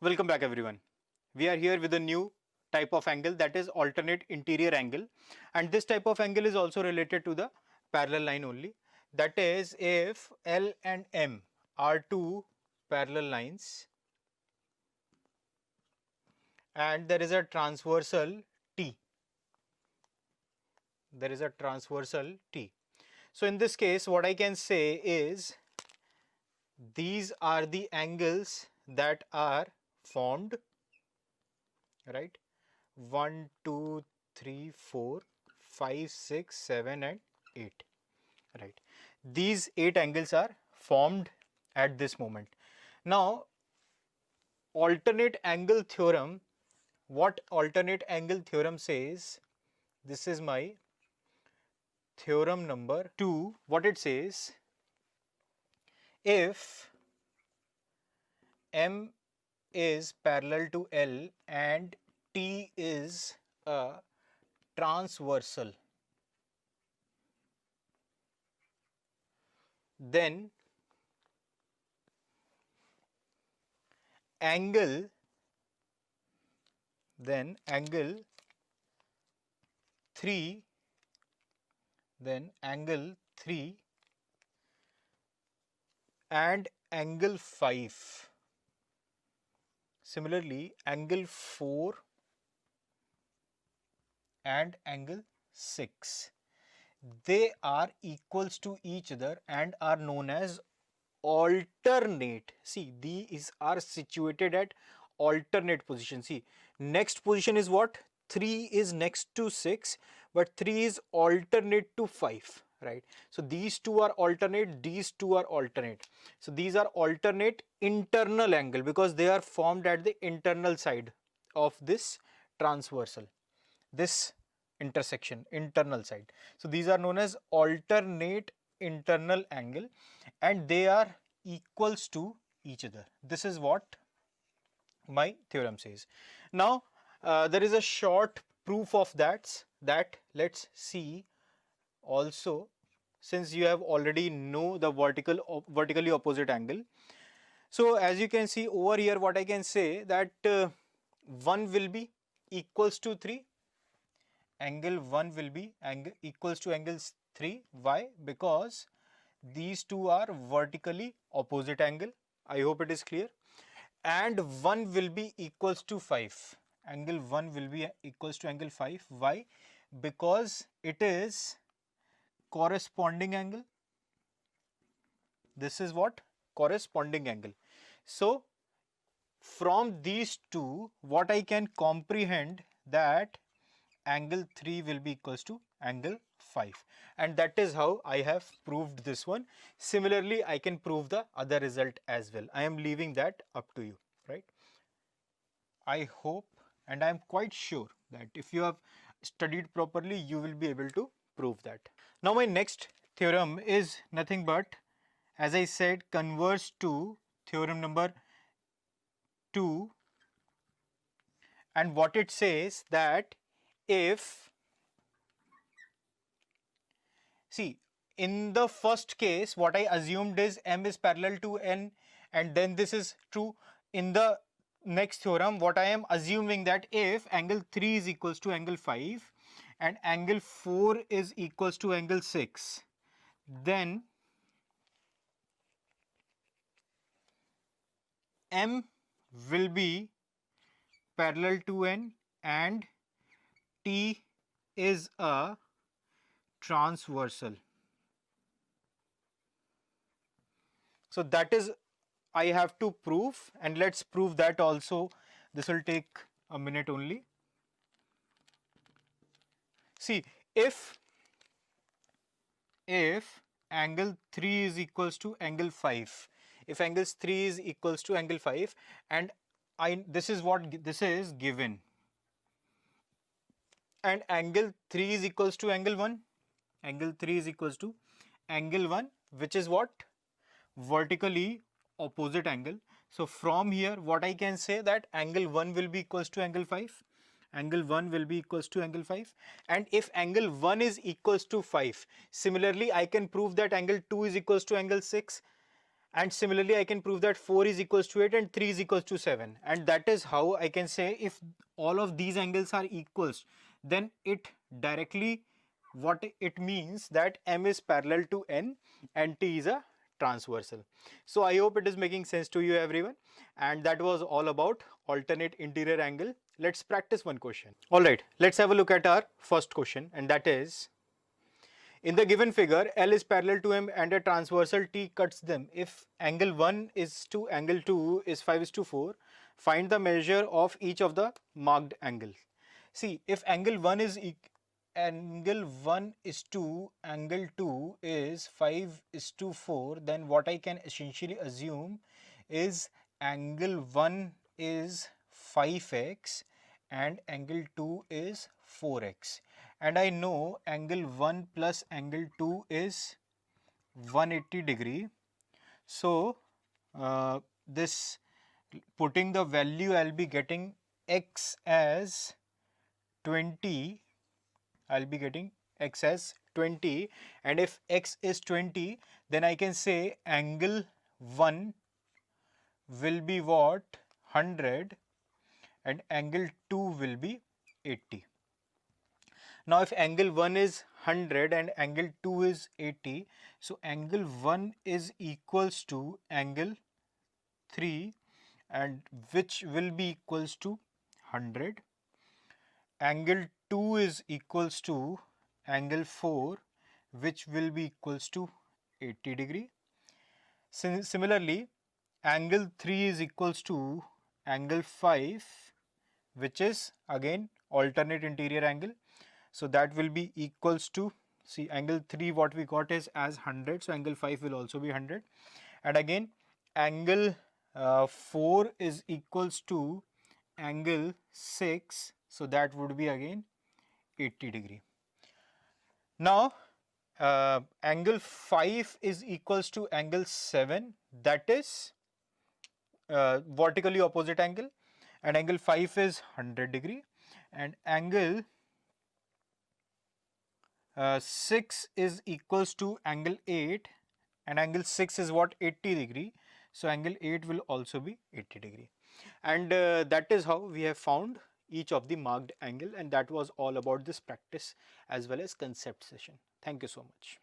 Welcome back everyone. We are here with a new type of angle, that is alternate interior angle, and this type of angle is also related to the parallel line only. That is, if L and M are two parallel lines and there is a transversal T. There is a transversal T. So in this case what I can say is these are the angles that are formed, right? 1, 2, 3, 4, 5, 6, 7 and 8, right? These 8 angles are formed at this moment. Now alternate angle theorem, what alternate angle theorem says, this is my theorem number 2. What it says, if M is parallel to L and T is a transversal, then angle 3, angle 3 and angle 5, similarly angle 4 and angle 6, they are equals to each other and are known as alternate. See, these are situated at alternate position. See, next position is what? 3 is next to 6, but 3 is alternate to 5, right? So these two are alternate, these two are alternate. So these are alternate internal angle because they are formed at the internal side of this transversal, this intersection, internal side. So these are known as alternate internal angle and they are equals to each other. This is what my theorem says. Now there is a short proof of that let's see also, since you have already know the vertically opposite angle. So as you can see over here, what I can say that 1 will be equals to 3, angle 1 will be equals to angle 3. Why? Because these two are vertically opposite angle. I hope it is clear. And 1 will be equals to 5. Angle 1 will be equals to angle 5. Why? Because it is corresponding angle. This is what? Corresponding angle. So from these two, what I can comprehend that angle 3 will be equals to angle 5, and that is how I have proved this one. Similarly, I can prove the other result as well. I am leaving that up to you, right? I hope and I am quite sure that if you have studied properly, you will be able to prove that. Now my next theorem is nothing but, as I said, converse to theorem number 2, and what it says that if, see, in the first case what I assumed is M is parallel to N and then this is true. In the next theorem what I am assuming that if angle 3 is equals to angle 5 and angle 4 is equals to angle 6, then M will be parallel to N and T is a transversal. So that is I have to prove, and let's prove that also. This will take a minute only. See, if angle 3 is equals to angle 5, if angle 3 is equals to angle 5 and this is what this is given, and angle 3 is equals to angle 1, angle 3 is equals to angle 1, which is what? Vertically opposite angle. So from here what I can say that angle 1 will be equals to angle 5, angle 1 will be equals to angle 5, and if angle 1 is equals to 5, similarly I can prove that angle 2 is equals to angle 6, And similarly, I can prove that 4 is equals to 8 and 3 is equals to 7. And that is how I can say if all of these angles are equals, then it directly, what it means that M is parallel to N and T is a transversal. So I hope it is making sense to you everyone. And that was all about alternate interior angle. Let's practice one question. Alright, let's have a look at our first question, and that is, in the given figure, L is parallel to M and a transversal T cuts them. If angle 1 is to angle 2 is 5 is to 4, find the measure of each of the marked angles. See, if angle 1 is to angle 2 is 5 is to 4, then what I can essentially assume is angle 1 is 5x and angle 2 is 4x. And I know angle 1 plus angle 2 is 180 degree. So this, putting the value, I'll be getting x as 20. I'll be getting x as 20, and if x is 20, then I can say angle 1 will be what? 100 and angle 2 will be 80. Now if angle 1 is 100 and angle 2 is 80, so angle 1 is equals to angle 3, and which will be equals to 100. Angle 2 is equals to angle 4, which will be equals to 80 degree. Similarly, angle 3 is equals to angle 5, which is again alternate interior angle. So that will be equals to, see, angle 3 what we got is as 100, so angle 5 will also be 100. And again angle 4 is equals to angle 6, so that would be again 80 degree. Now angle 5 is equals to angle 7, that is vertically opposite angle, and angle 5 is 100 degree, and angle 6 is equals to angle 8, and angle 6 is what? 80 degree. So angle 8 will also be 80 degree. And that is how we have found each of the marked angle, and that was all about this practice as well as concept session. Thank you so much.